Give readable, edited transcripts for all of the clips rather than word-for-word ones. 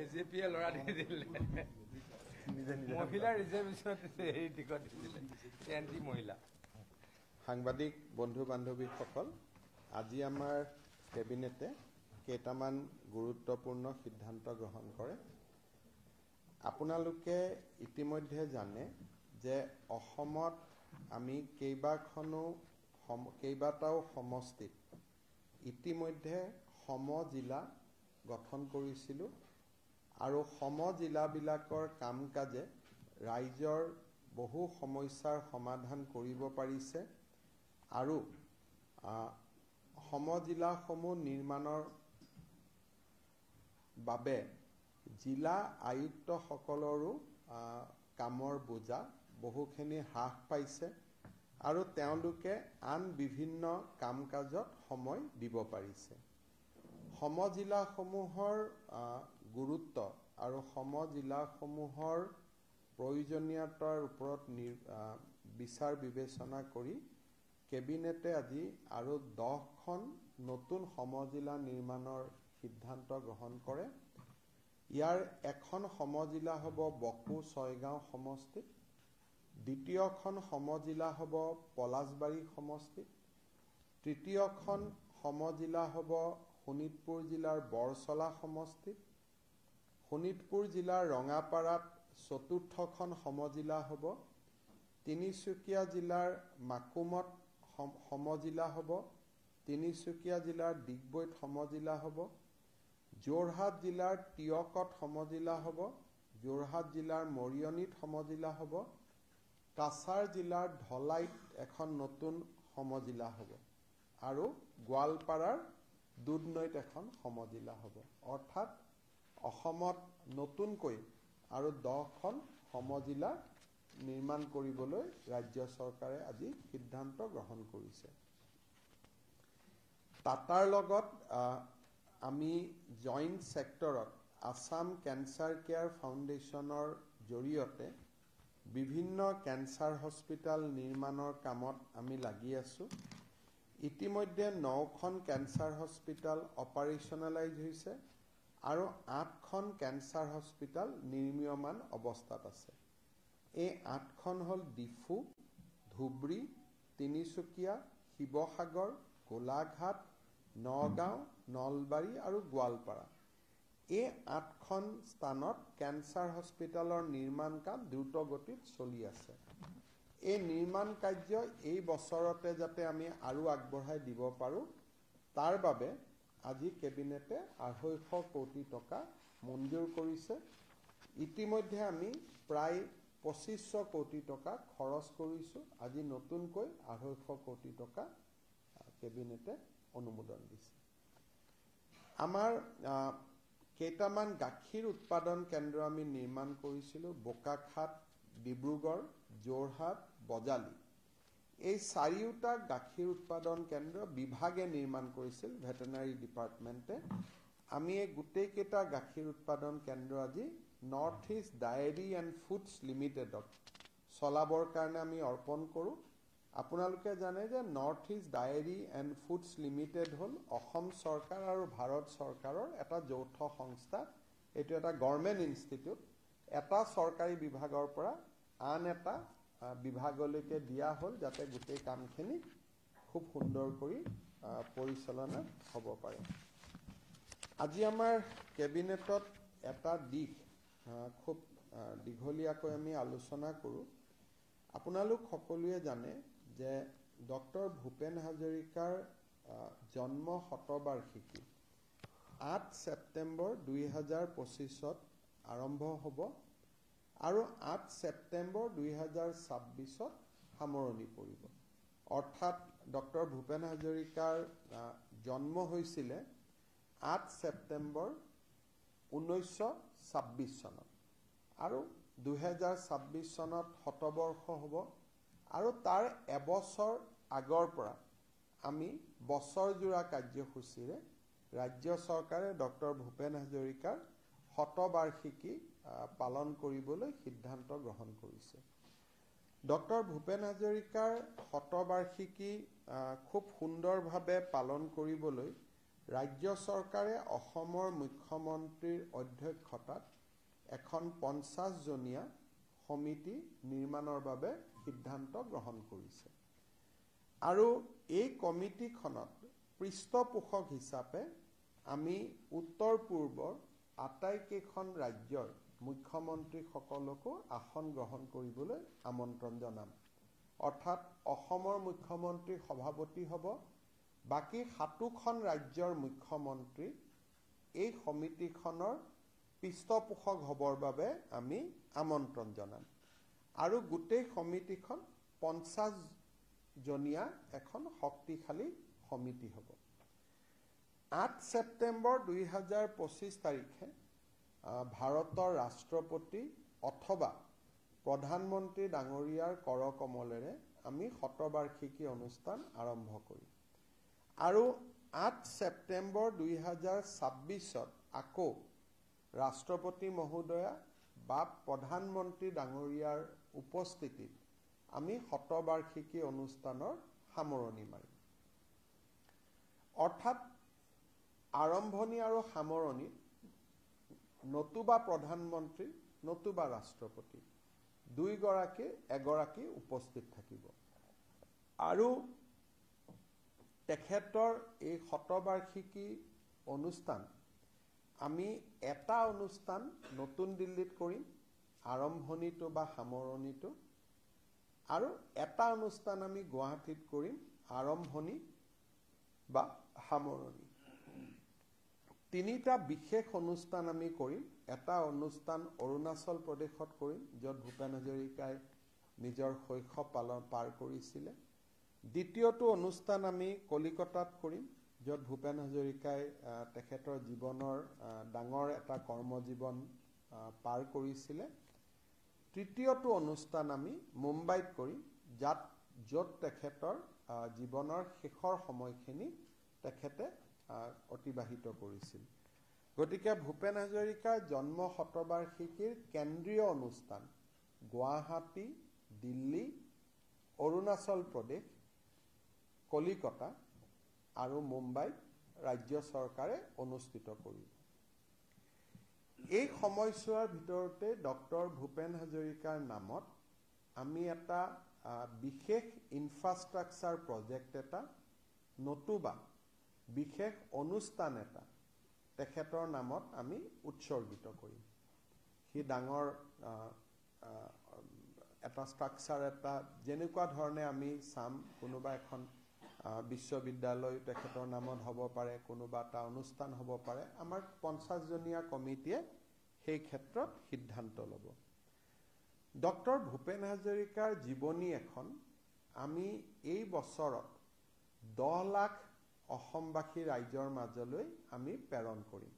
এজেপিয়ে লৰা দি দিলে মহিলা ৰিজাৰ্ভেশ্যনত হেৰি টিকট দিছিলে এণ্টি মহিলা। সাংবাদিক বন্ধু বান্ধৱীসকল, আজি আমাৰ কেবিনেটে কেইটামান গুৰুত্বপূৰ্ণ সিদ্ধান্ত গ্ৰহণ কৰে। আপোনালোকে ইতিমধ্যে জানে যে অসমত আমি কেইবাটাও সমষ্টিত ইতিমধ্যে সমজিলা গঠন কৰিছিলোঁ আৰু সমজিলাবিলাকৰ কাম কাজে ৰাইজৰ বহু সমস্যাৰ সমাধান কৰিব পাৰিছে আৰু সমজিলাসমূহ নিৰ্মাণৰ বাবে জিলা আয়ুক্তসকলৰো কামৰ বোজা বহুখিনি হ্ৰাস পাইছে আৰু তেওঁলোকে আন বিভিন্ন কাম কাজত সময় দিব পাৰিছে। সমজিলাসমূহৰ গুৰুত্ব আৰু সমজিলাসমূহৰ প্ৰয়োজনীয়তাৰ ওপৰত বিচাৰ বিবেচনা কৰি কেবিনেটে আজি আৰু 10খন নতুন সমজিলা নিৰ্মাণৰ সিদ্ধান্ত গ্ৰহণ কৰে। ইয়াৰ এখন সমজিলা হ'ব বকো ছয়গাঁও সমষ্টিত, দ্বিতীয়খন সমজিলা হ'ব পলাশবাৰী সমষ্টিত, তৃতীয়খন সমজিলা হ'ব শোণিতপুৰ জিলাৰ বৰচলা সমষ্টিত, শোণিতপুৰ জিলাৰ ৰঙাপাৰাত চতুৰ্থখন সমজিলা হ'ব, তিনিচুকীয়া জিলাৰ মাকুমত সমজিলা হ'ব, তিনিচুকীয়া জিলাৰ ডিগবৈত সমজিলা হ'ব, যোৰহাট জিলাৰ টিয়কত সমজিলা হ'ব, যোৰহাট জিলাৰ মৰিয়নিত সমজিলা হ'ব, কাছাৰ জিলাৰ ধলাইত এখন নতুন সমজিলা হ'ব আৰু গোৱালপাৰাৰ দুধনৈত এখন সমজিলা হ'ব। অৰ্থাৎ অসমত নতুনকৈ আৰু 10খন সমজিলা নিৰ্মাণ কৰিবলৈ ৰাজ্য চৰকাৰে আজি সিদ্ধান্ত গ্ৰহণ কৰিছে। টাটাৰ লগত আমি জইণ্ট ছেক্টৰত আছাম কেঞ্চাৰ কেয়াৰ ফাউণ্ডেশ্যনৰ জৰিয়তে বিভিন্ন কেঞ্চাৰ হস্পিটেল নিৰ্মাণৰ কামত আমি লাগি আছোঁ। ইতিমধ্যে 9খন কেঞ্চাৰ হস্পিটেল অপাৰেশ্যনেলাইজ হৈছে আৰু 8খন কেঞ্চাৰ হস্পিটেল নিৰ্মীয়মান অৱস্থাত আছে। এই 8খন হ'ল ডিফু, ধুবুৰী, তিনিচুকীয়া, শিৱসাগৰ, গোলাঘাট, নগাঁও, নলবাৰী আৰু গোৱালপাৰা। এই 8খন স্থানত কেঞ্চাৰ হস্পিটেলৰ নিৰ্মাণ কাম দ্ৰুত গতিত চলি আছে। এই নিৰ্মাণ কাৰ্য এই বছৰতে যাতে আমি আৰু আগবঢ়াই দিব পাৰোঁ, তাৰ বাবে আজি কেবিনেটে 250 কোটি টকা মঞ্জুৰ কৰিছে। ইতিমধ্যে আমি প্ৰায় 2500 কোটি টকা খৰচ কৰিছোঁ। আজি নতুনকৈ 250 কোটি টকা কেবিনেটে অনুমোদন দিছে। আমাৰ কেইটামান গাখীৰ উৎপাদন কেন্দ্ৰ আমি নিৰ্মাণ কৰিছিলোঁ বোকাখাত, ডিব্ৰুগড়, যোৰহাট, বজালী। এই 4টা গাখীৰ উৎপাদন কেন্দ্ৰ বিভাগে নিৰ্মাণ কৰিছিল ভেটেনাৰী ডিপাৰ্টমেণ্টে। আমি এই গোটেইকেইটা গাখীৰ উৎপাদন কেন্দ্ৰ আজি North East Dairy and Foods লিমিটেডক চলাবৰ কাৰণে আমি অৰ্পণ কৰোঁ। আপোনালোকে জানে যে North East Dairy and Foods Limited হ'ল অসম চৰকাৰ আৰু ভাৰত চৰকাৰৰ এটা যৌথ সংস্থা। এইটো এটা গভৰ্ণমেণ্ট ইনষ্টিটিউট। এটা চৰকাৰী বিভাগৰ পৰা আন এটা বিভাগলৈকে দিয়া হ'ল যাতে গোটেই কামখিনি খুব সুন্দৰ কৰি পৰিচালনা হ'ব পাৰে। আজি আমাৰ কেবিনেটত এটা দিশ খুব দীঘলীয়াকৈ আমি আলোচনা কৰোঁ। আপোনালোক সকলোৱে জানে যে ডক্টৰ ভূপেন হাজৰিকাৰ জন্ম শতবাৰ্ষিকী 8 ছেপ্টেম্বৰ 2025 আৰম্ভ হ'ব আৰু 8 ছেপ্টেম্বৰ 2026 সামৰণি পৰিব। অৰ্থাৎ ডক্টৰ ভূপেন হাজৰিকাৰ জন্ম হৈছিলে 8 ছেপ্টেম্বৰ 1926 চনত আৰু 2026 চনত শতবৰ্ষ হ'ব আৰু তাৰ এবছৰ আগৰ পৰা আমি বছৰজোৰা কাৰ্যসূচীৰে ৰাজ্য চৰকাৰে ডক্টৰ ভূপেন হাজৰিকাৰ শতবাৰ্ষিকী পালন কৰিবলৈ সিদ্ধান্ত গ্ৰহণ কৰিছে। ডক্টৰ ভূপেন হাজৰিকাৰ শতবাৰ্ষিকী খুব সুন্দৰভাৱে পালন কৰিবলৈ ৰাজ্য চৰকাৰে অসমৰ মুখ্যমন্ত্ৰীৰ অধ্যক্ষতাত এখন 50জনীয়া সমিতি নিৰ্মাণৰ বাবে সিদ্ধান্ত গ্ৰহণ কৰিছে আৰু এই কমিটিখনত পৃষ্ঠপোষক হিচাপে আমি উত্তৰ পূৰ্বৰ আটাইকেইখন ৰাজ্যৰ মুখ্যমন্ত্ৰীসকলকো আসন গ্ৰহণ কৰিবলৈ আমন্ত্ৰণ জনাম। অৰ্থাৎ অসমৰ মুখ্যমন্ত্ৰী সভাপতি হ'ব, বাকী 7খন ৰাজ্যৰ মুখ্যমন্ত্ৰী এই সমিতিখনৰ পৃষ্ঠপোষক হ'বৰ বাবে আমি আমন্ত্ৰণ জনাম আৰু গোটেই সমিতিখন 50জনীয়া এখন শক্তিশালী সমিতি হ'ব। 8 ছেপ্টেম্বৰ 2025 তাৰিখে ভাৰতৰ ৰাষ্ট্ৰপতি অথবা প্ৰধানমন্ত্ৰী ডাঙৰীয়াৰ কৰকমলেৰে আমি শতবাৰ্ষিকী অনুষ্ঠান আৰম্ভ কৰিম আৰু 8 ছেপ্টেম্বৰ 2026 আকৌ ৰাষ্ট্ৰপতি মহোদয়া বা প্ৰধানমন্ত্ৰী ডাঙৰীয়াৰ উপস্থিতিত আমি শতবাৰ্ষিকী অনুষ্ঠানৰ সামৰণি মাৰিম। অৰ্থাৎ আৰম্ভণি আৰু সামৰণি নতুবা প্ৰধানমন্ত্ৰী নতুবা ৰাষ্ট্ৰপতি এগৰাকী উপস্থিত থাকিব আৰু তেখেতৰ এই শতবাৰ্ষিকী অনুষ্ঠান আমি এটা অনুষ্ঠান নতুন দিল্লীত কৰিম আৰম্ভণিটো বা সামৰণিটো আৰু এটা অনুষ্ঠান আমি গুৱাহাটীত কৰিম আৰম্ভণি বা সামৰণি। 3টা বিশেষ অনুষ্ঠান আমি কৰিম। এটা অনুষ্ঠান অৰুণাচল প্ৰদেশত কৰিম য'ত ভূপেন হাজৰিকাই নিজৰ শৈশৱ পাৰ কৰিছিলে। দ্বিতীয়টো অনুষ্ঠান আমি কলিকতাত কৰিম য'ত ভূপেন হাজৰিকাই তেখেতৰ জীৱনৰ ডাঙৰ এটা কৰ্মজীৱন পাৰ কৰিছিলে। তৃতীয়টো অনুষ্ঠান আমি মুম্বাইত কৰিম য'ত তেখেতৰ জীৱনৰ শেষৰ সময়খিনি তেখেতে অতিবাহিত কৰিছিল। গতিকে ভূপেন হাজৰিকাৰ জন্ম শতবাৰ্ষিকীৰ কেন্দ্ৰীয় অনুষ্ঠান গুৱাহাটী, দিল্লী, অৰুণাচল প্ৰদেশ, কলিকতা আৰু মুম্বাইত ৰাজ্য চৰকাৰে অনুষ্ঠিত কৰিব। এই সময়ছোৱাৰ ভিতৰতে ডক্টৰ ভূপেন হাজৰিকাৰ নামত আমি এটা বিশেষ ইনফ্ৰাষ্ট্ৰাকচাৰ প্ৰজেক্ট এটা নতুবা বিশেষ অনুষ্ঠান এটা তেখেতৰ নামত আমি উৎসৰ্গিত কৰিম। সি ডাঙৰ এটা ষ্ট্ৰাকচাৰ এটা যেনেকুৱা ধৰণে আমি চাম কোনোবা এখন বিশ্ববিদ্যালয় তেখেতৰ নামত হ'ব পাৰে, কোনোবা এটা অনুষ্ঠান হ'ব পাৰে। আমাৰ 50জনীয়া কমিটিয়ে সেই ক্ষেত্ৰত সিদ্ধান্ত ল'ব। ডক্টৰ ভূপেন হাজৰিকাৰ জীৱনী এখন আমি এই বছৰত 10 লাখ অসমবাসী ৰাইজৰ মাজলৈ আমি প্ৰেৰণ কৰিম।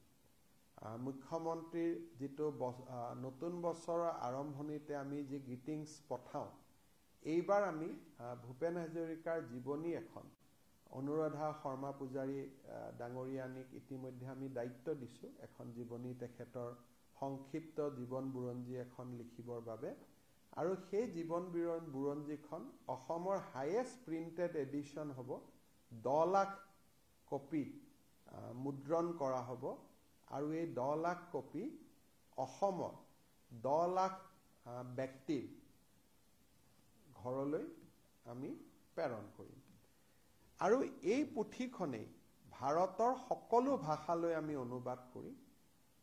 মুখ্যমন্ত্ৰীৰ যিটো নতুন বছৰৰ আৰম্ভণিতে আমি যি গ্ৰিটিংছ পঠাওঁ, এইবাৰ আমি ভূপেন হাজৰিকাৰ জীৱনী এখন অনুৰাধা শৰ্মা পূজাৰী ডাঙৰীয়ানীক ইতিমধ্যে আমি দায়িত্ব দিছোঁ এখন জীৱনী তেখেতৰ সংক্ষিপ্ত জীৱন বুৰঞ্জী এখন লিখিবৰ বাবে আৰু সেই জীৱন বুৰঞ্জীখন অসমৰ হাইয়েষ্ট প্ৰিণ্টেড এডিশ্যন হ'ব। 10 লাখ কপি মুদ্ৰণ কৰা হ'ব আৰু এই 10 লাখ কপি অসমৰ 10 লাখ ব্যক্তিৰ ঘৰলৈ আমি প্ৰেৰণ কৰিম আৰু এই পুথিখনেই ভাৰতৰ সকলো ভাষালৈ আমি অনুবাদ কৰিম।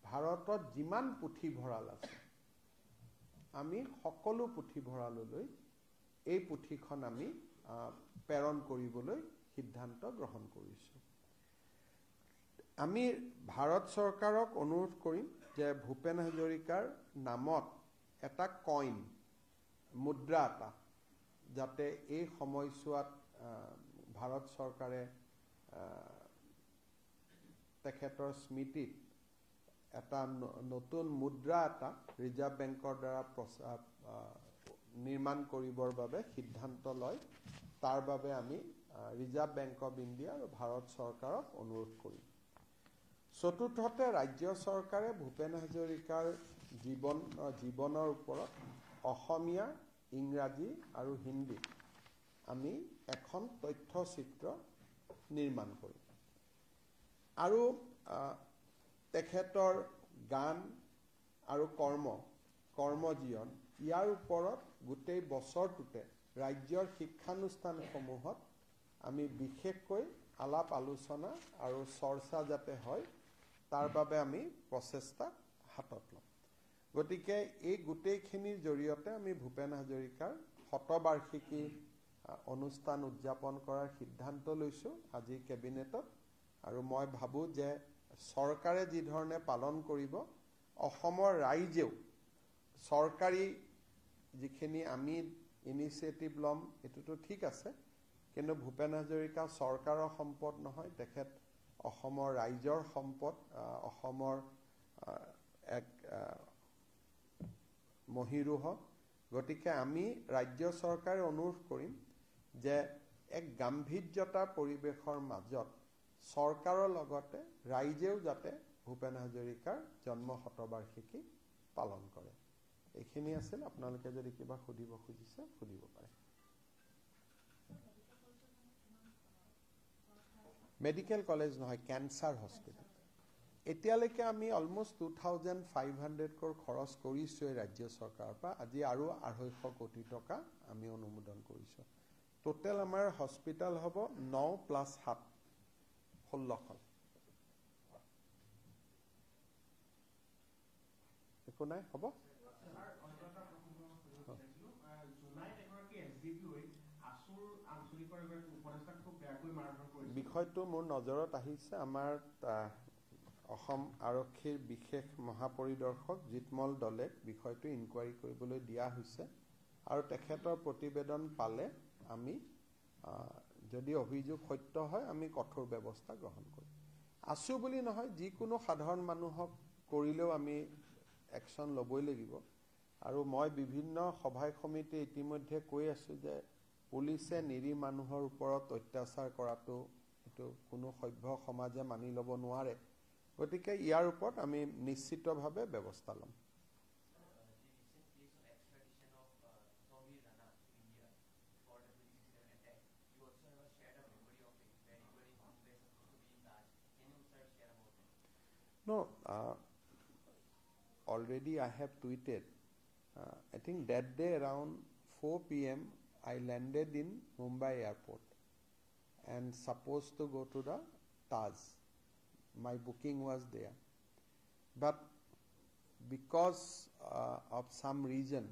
ভাৰতত যিমান পুথিভঁৰাল আছে আমি সকলো পুথিভঁৰাললৈ এই পুথিখন আমি প্ৰেৰণ কৰিবলৈ সিদ্ধান্ত গ্ৰহণ কৰিছোঁ। আমি ভাৰত চৰকাৰক অনুৰোধ কৰিম যে ভূপেন হাজৰিকাৰ নামত এটা কইন মুদ্ৰা এটা যাতে এই সময়ছোৱাত ভাৰত চৰকাৰে তেখেতৰ স্মৃতিত এটা নতুন মুদ্ৰা এটা ৰিজাৰ্ভ বেংকৰ দ্বাৰা নিৰ্মাণ কৰিবৰ বাবে সিদ্ধান্ত লয় তাৰ বাবে আমি ৰিজাৰ্ভ বেংক অফ ইণ্ডিয়া আৰু ভাৰত চৰকাৰক অনুৰোধ কৰিম। চতুৰ্থতে ৰাজ্য চৰকাৰে ভূপেন হাজৰিকাৰ জীৱনৰ ওপৰত অসমীয়া, ইংৰাজী আৰু হিন্দী আমি এখন তথ্যচিত্ৰ নিৰ্মাণ কৰিম আৰু তেখেতৰ গান আৰু কৰ্মজীৱন ইয়াৰ ওপৰত গোটেই বছৰটোতে ৰাজ্যৰ শিক্ষানুষ্ঠানসমূহত আমি বিশেষকৈ আলাপ আলোচনা আৰু চৰ্চা যাতে হয় তাৰ বাবে আমি প্ৰচেষ্টা হাতত ল'ম। গতিকে এই গোটেইখিনিৰ জৰিয়তে আমি ভূপেন হাজৰিকাৰ শতবাৰ্ষিকী অনুষ্ঠান উদযাপন কৰাৰ সিদ্ধান্ত লৈছোঁ আজি কেবিনেটত আৰু মই ভাবোঁ যে চৰকাৰে যি ধৰণে পালন কৰিব অসমৰ ৰাইজেও চৰকাৰী যিখিনি আমি ইনিচিয়েটিভ ল'ম এইটোতো ঠিক আছে, কিন্তু ভূপেন হাজৰিকা চৰকাৰৰ সম্পদ নহয়, তেখেত অসমৰ ৰাইজৰ সম্পদ, অসমৰ এক মহীৰূহ। গতিকে আমি ৰাজ্য চৰকাৰে অনুৰোধ কৰিম যে এক গাম্ভীৰ্যতা পৰিৱেশৰ মাজত চৰকাৰৰ লগতে ৰাইজেও যাতে ভূপেন হাজৰিকাৰ জন্ম শতবাৰ্ষিকী পালন কৰে। এইখিনি আছিল, আপোনালোকে যদি কিবা সুধিব খুজিছে সুধিব পাৰে। মেডিকেল কলেজ নহয়, কেঞ্চাৰ হস্পিটেল। এতিয়ালৈকে আমি অলমষ্ট 2500 crore খৰচ কৰিছোঁ ৰাজ্য চৰকাৰৰ পৰা। আজি আৰু 250 কোটি টকা আমি অনুমোদন কৰিছোঁ। টোটেল আমাৰ হস্পিটেল হ'ব 9 + 7 16খন। একো নাই, হ'ব। বিষয়টো মোৰ নজৰত আহিছে। আমাৰ অসম আৰক্ষীৰ বিশেষ মহাপৰিদৰ্শক জিতমল দলে বিষয়টো ইনকুৱাৰী কৰিবলৈ দিয়া হৈছে আৰু তেখেতৰ প্ৰতিবেদন পালে আমি যদি অভিযোগ সত্য হয় আমি কঠোৰ ব্যৱস্থা গ্ৰহণ কৰিম। আছোঁ বুলি নহয়, যিকোনো সাধাৰণ মানুহক কৰিলেও আমি একশ্যন ল'বই লাগিব। আৰু মই বিভিন্ন সভাই সমিতি ইতিমধ্যে কৈ আছোঁ যে পুলিচে নিৰীহ মানুহৰ ওপৰত অত্যাচাৰ কৰাটো এইটো কোনো সভ্য সমাজে মানি ল'ব নোৱাৰে। গতিকে ইয়াৰ ওপৰত আমি নিশ্চিতভাৱে ব্যৱস্থা ল'ম। No, already I have tweeted. I think that day around 4 p.m. I landed in Mumbai airport and supposed to go to the Taj. My booking was there. But because of some reason,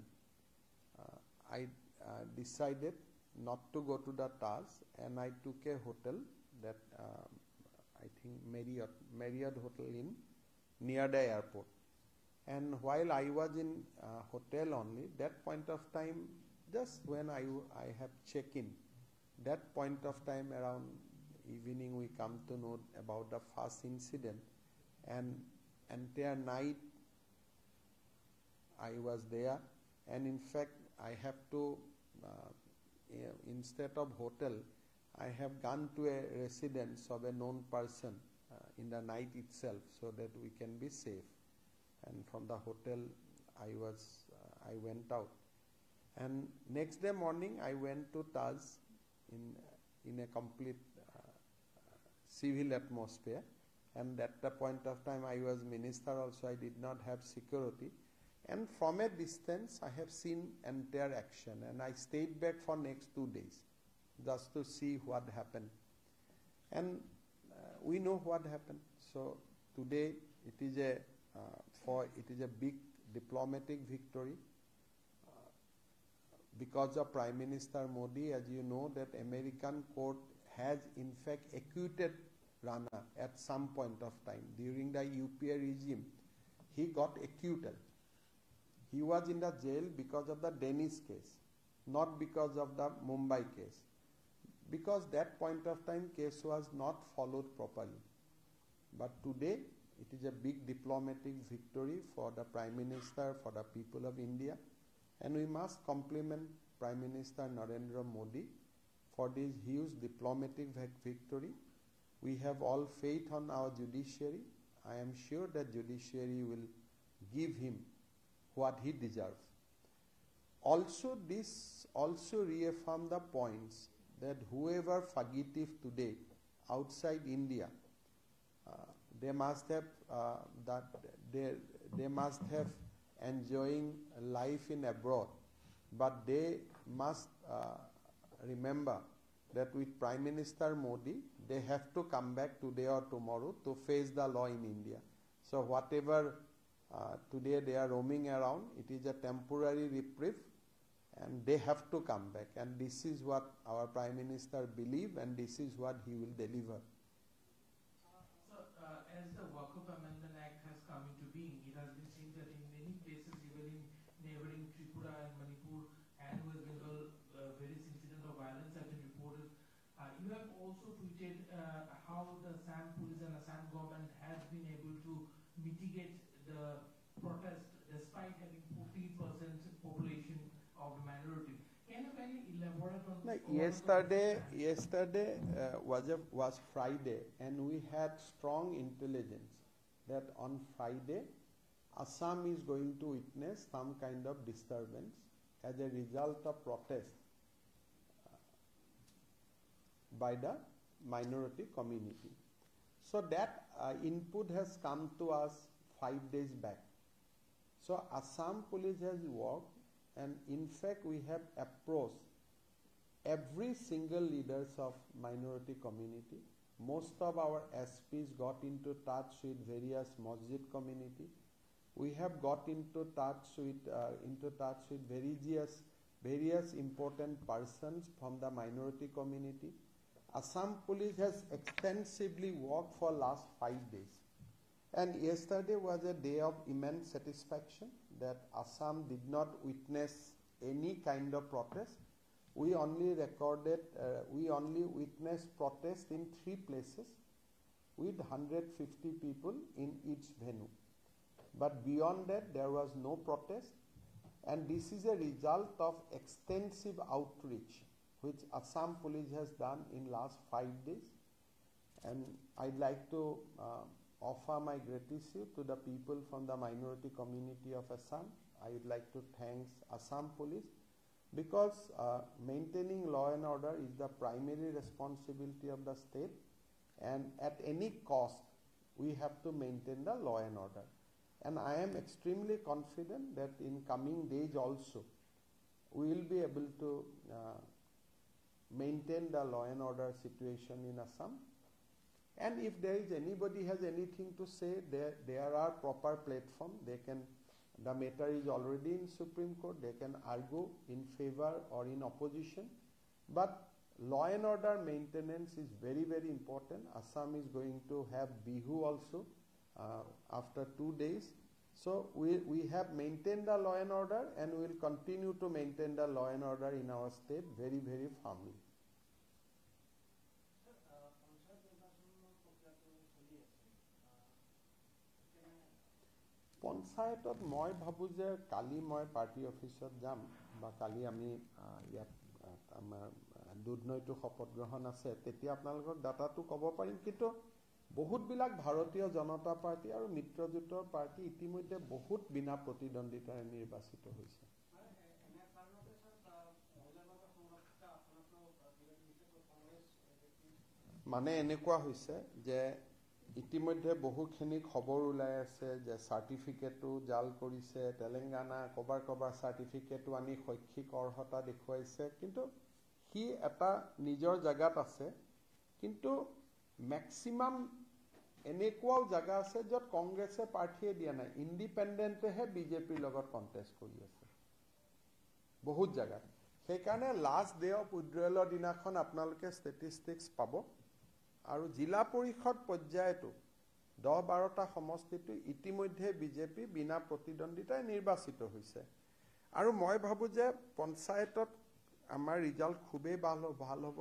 I decided not to go to the Taj and I took a hotel that I think Marriott Hotel in near the airport. And while I was in hotel only, that point of time, just when I have check-in, that point of time around evening we come to know about the first incident, and entire night I was there, and in fact I have to instead of hotel I have gone to a residence of a known person in the night itself so that we can be safe. And from the hotel I went out, and next day morning I went to Taj in a complete civil atmosphere, and at the point of time I was minister also, I did not have security, and from a distance I have seen entire action, and I stayed back for next 2 days just to see what happened, and we know what happened. So today it is a big diplomatic victory because of Prime Minister Modi. As you know that American court has in fact acquitted Rana at some point of time during the UPA regime. He got acquitted. He was in the jail because of the Dennis case, not because of the Mumbai case, because that point of time case was not followed properly. But today it is a big diplomatic victory for the Prime Minister, for the people of India, and we must compliment Prime Minister Narendra Modi for this huge diplomatic victory. We have all faith on our judiciary. I am sure that judiciary will give him what he deserves. Also, this also reaffirms the points that whoever fugitive today outside India, they must have they must have enjoying life in abroad, but they must remember that with Prime Minister Modi, they have to come back today or tomorrow to face the law in India. So whatever today they are roaming around, it is a temporary reprieve, and they have to come back. And this is what our Prime Minister believes, and this is what he will deliver. As the Waqf Amendment Act has come into being, it has been seen that in many places, even in neighboring Tripura and Manipur and West Bengal, various incidents of violence have been reported. You have also tweeted how the Assam police and Assam government has been able to mitigate the protest despite having 14% population of the minority. Can you kindly elaborate on this? Yesterday was Friday, and we had strong intelligence that on Friday, Assam is going to witness some kind of disturbance as a result of protest by the minority community. So that input has come to us 5 days back. So Assam police has worked, and in fact we have approached every single leaders of minority community. Most of our SPs got into touch with various masjid community. We have got into touch with various important persons from the minority community. Assam police has extensively worked for last 5 days. And yesterday was a day of immense satisfaction that Assam did not witness any kind of protest. We only witnessed protest in 3 places with 150 people in each venue. But beyond that, there was no protest. And this is a result of extensive outreach which Assam police has done in last 5 days. And I'd like to offer my gratitude to the people from the minority community of Assam. I would like to thank Assam police, because maintaining law and order is the primary responsibility of the state, and at any cost we have to maintain the law and order. And I am extremely confident that in coming days also we will be able to maintain the law and order situation in Assam. And if there is anybody has anything to say, there are proper platform. The matter is already in Supreme Court. They can argue in favor or in opposition. But law and order maintenance is very, very important. Assam is going to have Bihu also after 2 days. So we have maintained the law and order, and we will continue to maintain the law and order in our state very, very firmly. পঞ্চায়তত মই ভাবো যে কালি মই party অফিচত যাম, বা কালি আমি ইয়াত আমাৰ দুধনৈটো শপত গ্ৰহণ আছে, তেতিয়া আপোনালোকক ডাটাটো ক'ব পাৰিম। কিন্তু বহুতবিলাক ভাৰতীয় জনতা পাৰ্টি আৰু মিত্ৰজোঁটৰ পাৰ্টি ইতিমধ্যে বহুত বিনা প্ৰতিদ্বন্দ্বিতাৰে নিৰ্বাচিত হৈছে। মানে এনেকুৱা হৈছে যে ইতিমধ্যে বহুখিনি খবৰ ওলাই আছে যে চাৰ্টিফিকেটো জাল কৰিছে, তেলেংগানা কবাৰ চাৰ্টিফিকেটো আনি শৈক্ষিক অৰ্হতা দেখুৱাইছে, কিন্তু সি এটা নিজৰ জাগাত আছে। কিন্তু মেক্সিমাম এনেকুৱাও জাগা আছে য'ত কংগ্ৰেছে প্ৰাৰ্থীয়ে দিয়া নাই, ইণ্ডিপেণ্ডেণ্টেহে বিজেপিৰ লগত কণ্টেষ্ট কৰি আছে বহুত জাগাত। সেইকাৰণে লাষ্ট ডে অফ উইথড্ৰয়েলৰ দিনাখন আপোনালোকে ষ্টেটিষ্টিক্স পাব। আৰু জিলা পৰিষদ পৰ্যায়তো 10-12টা সমষ্টিটো ইতিমধ্যে বিজেপি বিনা প্ৰতিদ্বন্দ্বিতাই নিৰ্বাচিত হৈছে। আৰু মই ভাবোঁ যে পঞ্চায়তত আমাৰ ৰিজাল্ট খুবেই ভাল হ'ব।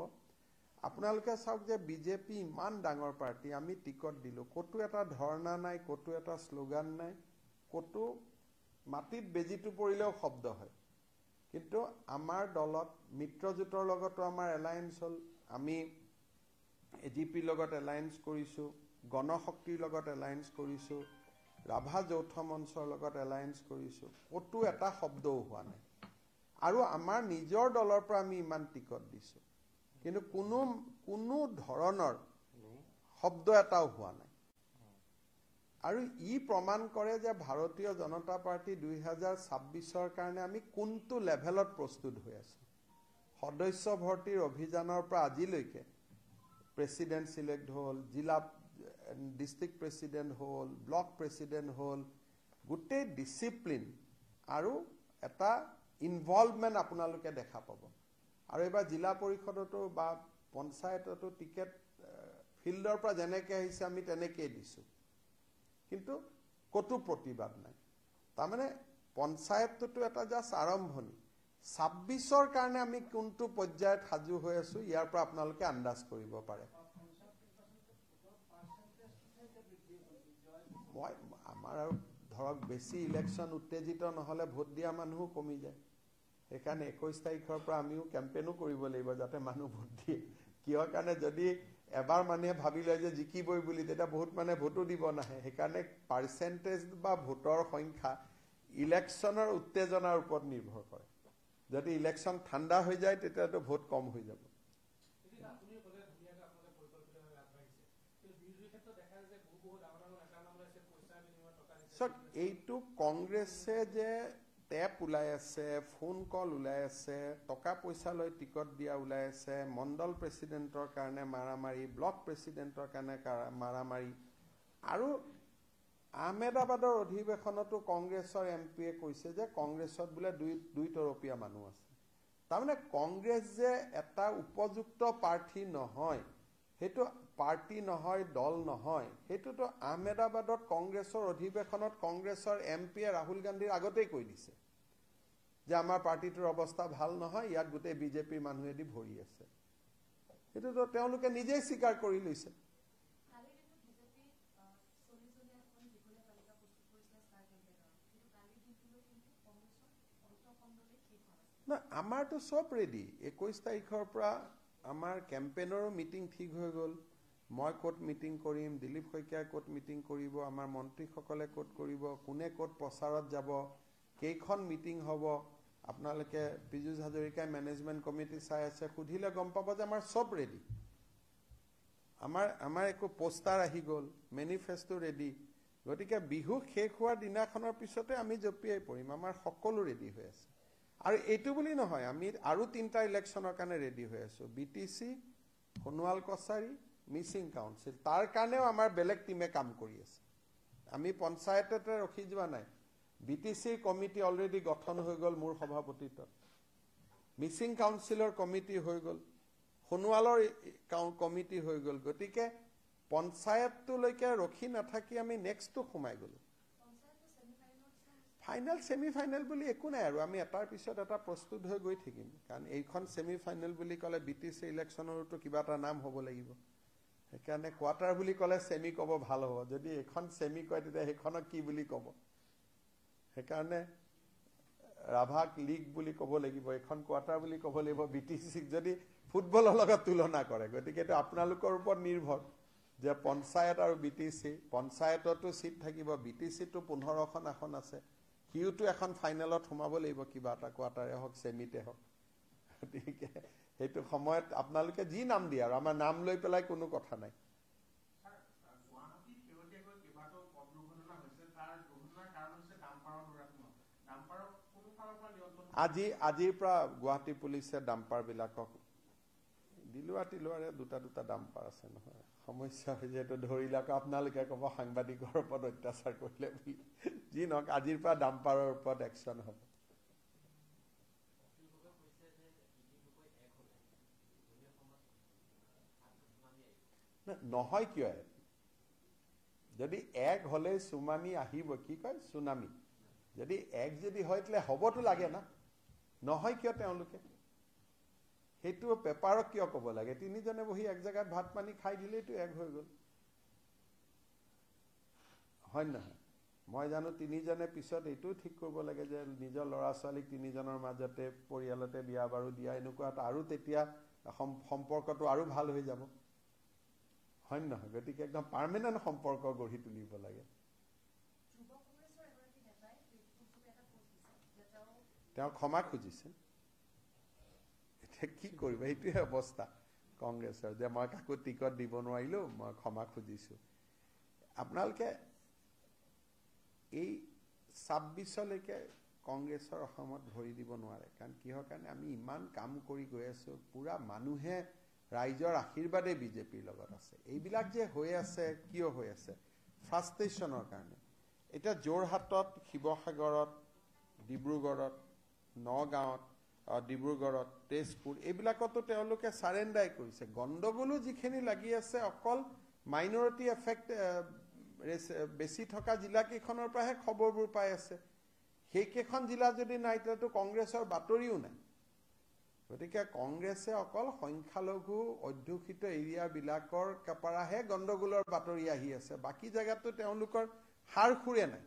আপোনালোকে চাওক যে বিজেপি ইমান ডাঙৰ পাৰ্টি, আমি টিকট দিলোঁ, ক'তো এটা ধৰ্ণা নাই, ক'তো এটা শ্লোগান নাই, ক'তো মাটিত বেজিটো পৰিলেও শব্দ হয়। কিন্তু আমাৰ দলত মিত্ৰজোঁটৰ লগতো আমাৰ এলায়েন্স হ'ল, আমি এজিপিৰ লগত এলায়েন্স কৰিছোঁ, গণশক্তিৰ লগত এলায়েন্স কৰিছোঁ, ৰাভা যৌথ মঞ্চৰ লগত এলায়েন্স কৰিছোঁ, ক'তো এটা শব্দও হোৱা নাই। আৰু আমাৰ নিজৰ দলৰ পৰা আমি ইমান টিকট দিছোঁ, কিন্তু কোনো ধৰণৰ শব্দ এটাও হোৱা নাই। আৰু ই প্ৰমাণ কৰে যে ভাৰতীয় জনতা পাৰ্টি 2026ৰ কাৰণে আমি কোনটো লেভেলত প্ৰস্তুত হৈ আছোঁ। সদস্য ভৰ্তিৰ অভিযানৰ পৰা আজিলৈকে প্ৰেচিডেণ্ট চিলেক্ট হ'ল, জিলা ডিষ্ট্ৰিক্ট প্ৰেচিডেণ্ট হ'ল, ব্লক প্ৰেচিডেণ্ট হ'ল, গোটেই ডিচিপ্লিন আৰু এটা ইনভলভমেণ্ট আপোনালোকে দেখা পাব। আৰু এইবাৰ জিলা পৰিষদতো বা পঞ্চায়ততো টিকেট ফিল্ডৰ পৰা যেনেকৈ আহিছে আমি তেনেকেই দিছোঁ, কিন্তু ক'তো প্ৰতিবাদ নাই। তাৰমানে পঞ্চায়তটোতো এটা জাষ্ট আৰম্ভণি। 26ৰ কাৰণে আমি কোনটো পৰ্যায়ত সাজু হৈ আছোঁ ইয়াৰ পৰা আপোনালোকে আন্দাজ কৰিব পাৰে। আমাৰ আৰু ধৰক বেছি ইলেকশ্যন উত্তেজিত নহ'লে ভোট দিয়া মানুহো কমি যায়। সেইকাৰণে 21 তাৰিখৰ পৰা আমিও কেম্পেইনো কৰিব লাগিব যাতে মানুহ ভোট দিয়ে। কিহৰ কাৰণে, যদি এবাৰ মানুহে ভাবি লয় যে জিকিবই বুলি, তেতিয়া বহুত মানুহে ভোটো দিব নাহে। সেইকাৰণে পাৰ্চেণ্টেজ বা ভোটৰ সংখ্যা ইলেকশ্যনৰ উত্তেজনাৰ ওপৰত নিৰ্ভৰ কৰে। যদি ইলেকশ্যন ঠাণ্ডা হৈ যায় তেতিয়াতো ভোট কম হৈ যাব। এইটো কংগ্ৰেছে যে টেপ ওলাই আছে, ফোন কল ওলাই আছে, টকা পইচা লৈ টিকট দিয়া ওলাই আছে, মণ্ডল প্ৰেচিডেণ্টৰ কাৰণে মাৰামাৰি, ব্লক প্ৰেচিডেণ্টৰ কাৰণে মাৰামাৰি, আৰু আহমেদাবাদৰ অধিৱেশনতো কংগ্ৰেছৰ এমপিয়ে কৈছে যে কংগ্ৰেছত বোলে দুই তৰপীয়া মানুহ আছে। তাৰমানে কংগ্ৰেছ যে এটা উপযুক্ত প্ৰাৰ্থী নহয়, সেইটো পাৰ্টি নহয়, দল নহয়, সেইটোতো আহমেদাবাদত কংগ্ৰেছৰ অধিৱেশনত কংগ্ৰেছৰ এমপিয়ে ৰাহুল গান্ধীৰ আগতেই কৈ দিছে যে আমাৰ পাৰ্টিটোৰ অৱস্থা ভাল নহয়, ইয়াত গোটেই বিজেপিৰ মানুহেদি ভৰি আছে। সেইটোতো তেওঁলোকে নিজেই স্বীকাৰ কৰি লৈছে। না, আমাৰতো চব ৰেডি। 21 তাৰিখৰ পৰা আমাৰ কেম্পেইনৰো মিটিং ঠিক হৈ গ'ল। মই ক'ত মিটিং কৰিম, দিলীপ শইকীয়াই ক'ত মিটিং কৰিব, আমাৰ মন্ত্ৰীসকলে ক'ত কৰিব, কোনে ক'ত প্ৰচাৰত যাব, কেইখন মিটিং হ'ব। আপোনালোকে পীযুষ হাজৰিকাই মেনেজমেণ্ট কমিটি চাই আছে, সুধিলে গম পাব যে আমাৰ চব ৰেডি। আমাৰ একো পোষ্টাৰ আহি গ'ল, মেনিফেষ্টো ৰেডি। গতিকে বিহু শেষ হোৱাৰ দিনাখনৰ পিছতে আমি জঁপিয়াই পৰিম। আমাৰ সকলো ৰেডি হৈ আছে। আৰু এইটো বুলি নহয়, আমি আৰু 3টা ইলেকশ্যনৰ কাৰণে ৰেডি হৈ আছোঁ। BTC, সোণোৱাল কছাৰী, মিচিং কাউন্সিল, তাৰ কাৰণেও আমাৰ বেলেগ টিমে কাম কৰি আছে। আমি পঞ্চায়ততে ৰখি যোৱা নাই। BTCৰ কমিটি অলৰেডি গঠন হৈ গ'ল মোৰ সভাপতিত্বত, মিচিং কাউন্সিলৰ কমিটি হৈ গ'ল, সোণোৱালৰ কমিটি হৈ গ'ল। গতিকে পঞ্চায়তটোলৈকে ৰখি নাথাকি আমি নেক্সটটো সোমাই গ'লোঁ। ফাইনেল ছেমি ফাইনেল বুলি একো নাই, আৰু আমি এটাৰ পিছত এটা প্ৰস্তুত হৈ গৈ থাকিম। কাৰণ এইখন ছেমি ফাইনেল বুলি ক'লে BTC ইলেকশ্যনৰোতো কিবা এটা নাম হ'ব লাগিব। সেইকাৰণে কোৱাৰ্টাৰ বুলি ক'লে ছেমি ক'ব ভাল হ'ব, যদি এইখন ছেমি কয় তেতিয়া সেইখনক কি বুলি ক'ব। সেইকাৰণে ৰাভাক লীগ বুলি ক'ব লাগিব, এইখন কোৱাৰ্টাৰ বুলি ক'ব লাগিব BTCক, যদি ফুটবলৰ লগত তুলনা কৰে। গতিকে এইটো আপোনালোকৰ ওপৰত নিৰ্ভৰ যে পঞ্চায়ত আৰু BTC, পঞ্চায়ততো ছিট থাকিব, BTCতো 15খন আসন আছে, সিওতো এখন ফাইনেলত সোমাব লাগিব, কিবা এটা কোৱাৰ্টাৰে হওক ছেমিতে হওক। গতিকে সেইটো সময়ত আপোনালোকে যি নাম দিয়ে, আৰু আমাৰ নাম লৈ পেলাই কোনো কথা নাই। আজিৰ পৰা গুৱাহাটী পুলিচে ডাম্পাৰবিলাকক দিলোৱা তিলোৱাৰে দুটা ডাম্পাৰ আছে নহয়, সমস্যা হৈ যিহেতু ধৰিলাক আপোনালোকে ক'ব সাংবাদিকৰ ওপৰত অত্যাচাৰ কৰিলে বুলি। যি নহওক, আজিৰ পৰা ডাম্পাৰৰ ওপৰত একশ্যন হ'ব। নহয় কিয়, যদি এক হ'লে চুনামি আহিব, কি কয় চুনামি, যদি এক যদি হয় তেতিয়াহ'লে হ'বতো লাগে না, নহয় কিয় তেওঁলোকে। সেইটো পেপাৰক কিয় ক'ব লাগে? তিনিজনে বহি এক জেগাত ভাত পানী খাই দিলেইতো এক হৈ গ'ল, হয় নহয়? মই জানো তিনিজনে পিছত এইটোও ঠিক কৰিব লাগে যে নিজৰ ল'ৰা ছোৱালীক তিনিজনৰ মাজতে পৰিয়ালতে বিয়া বাৰু দিয়া, এনেকুৱা এটা আৰু তেতিয়া সম্পৰ্কটো আৰু ভাল হৈ যাব, হয় নহয়? গতিকে একদম পাৰ্মানেণ্ট সম্পৰ্ক গঢ়ি তুলিব লাগে। তেওঁ ক্ষমা খুজিছে। এতিয়া কি কৰিব? এইটোৱে অৱস্থা কংগ্ৰেছৰ, যে মই কাকো টিকট দিব নোৱাৰিলোঁ, মই ক্ষমা খুজিছোঁ। আপোনালোকে এই 26লৈকে কংগ্ৰেছৰ অসমত ভৰি দিব নোৱাৰে। কাৰণ কিহৰ কাৰণে? আমি ইমান কাম কৰি গৈ আছোঁ, পুৰা মানুহে ৰাইজৰ আশীৰ্বাদে বিজেপিৰ লগত আছে। এইবিলাক যে হৈ আছে, কিয় হৈ আছে? ফ্ৰাষ্ট্ৰেশ্যনৰ কাৰণে। এতিয়া যোৰহাটত, শিৱসাগৰত, ডিব্ৰুগড়ত, নগাঁৱত, ডিব্ৰুগড়ত, তেজপুৰ, এইবিলাকতো তেওঁলোকে চাৰেণ্ডাৰ কৰিছে। গণ্ডগোলো যিখিনি লাগি আছে অকল মাইনৰিটি এফেক্ট বেছি থকা জিলাকেইখনৰ পৰাহে খবৰবোৰ পাই আছে। সেইকেইখন জিলা যদি নাই তেতিয়াতো কংগ্ৰেছৰ বাতৰিও নাই। গতিকে কংগ্ৰেছে অকল সংখ্যালঘু অধ্যুষিত এৰিয়াবিলাকৰ পৰাহে গণ্ডগোলৰ বাতৰি আহি আছে, বাকী জেগাতো তেওঁলোকৰ সাৰ সুৰে নাই।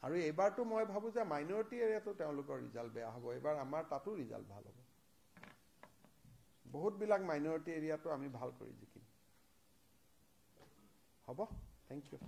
আৰু এইবাৰতো মই ভাবোঁ যে মাইনৰিটি এৰিয়াতো তেওঁলোকৰ ৰিজাল্ট বেয়া হ'ব। এইবাৰ আমাৰ তাতো ৰিজাল্ট ভাল হ'ব। বহুতবিলাক মাইনৰিটি এৰিয়াতো আমি ভাল কৰি জিকিম। হ'ব, থেংক ইউ।